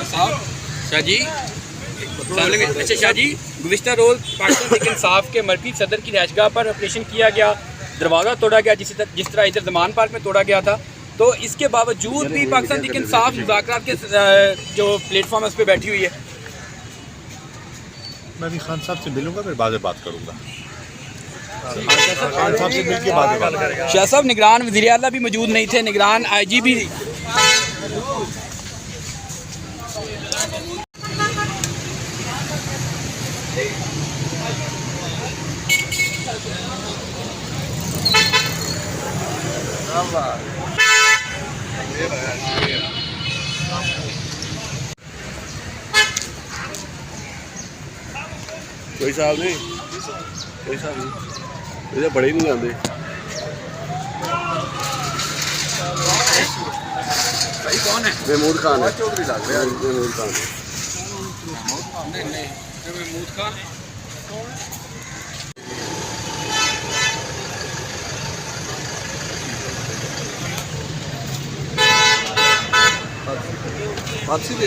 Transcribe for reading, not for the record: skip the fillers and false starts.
शाह जी, अच्छा शाह जी, गुज़िश्ता रोज़ पाकिस्तान तहरीक इंसाफ के मरकज़ी सदर की रिहाइशगाह पर ऑपरेशन किया गया, दरवाज़ा तोड़ा गया, जिस तरह इधर ज़मान पार्क में तोड़ा गया था, तो इसके बावजूद भी पाकिस्तान तहरीक इंसाफ मुज़ाकरात के जो प्लेटफॉर्म है उस पर बैठी हुई है। मैं भी खान साहब से मिलूंगा, फिर बाद में बात करूंगा। शाह साहब, निगरान वज़ीर आला भी मौजूद नहीं थे, निगरान IG भी कोई साहब नहीं, कोई साहब नहीं, ये बड़े नहीं आते। कौन है? महमूद खान है, महमूद खान है। महमूद खान वापसी दे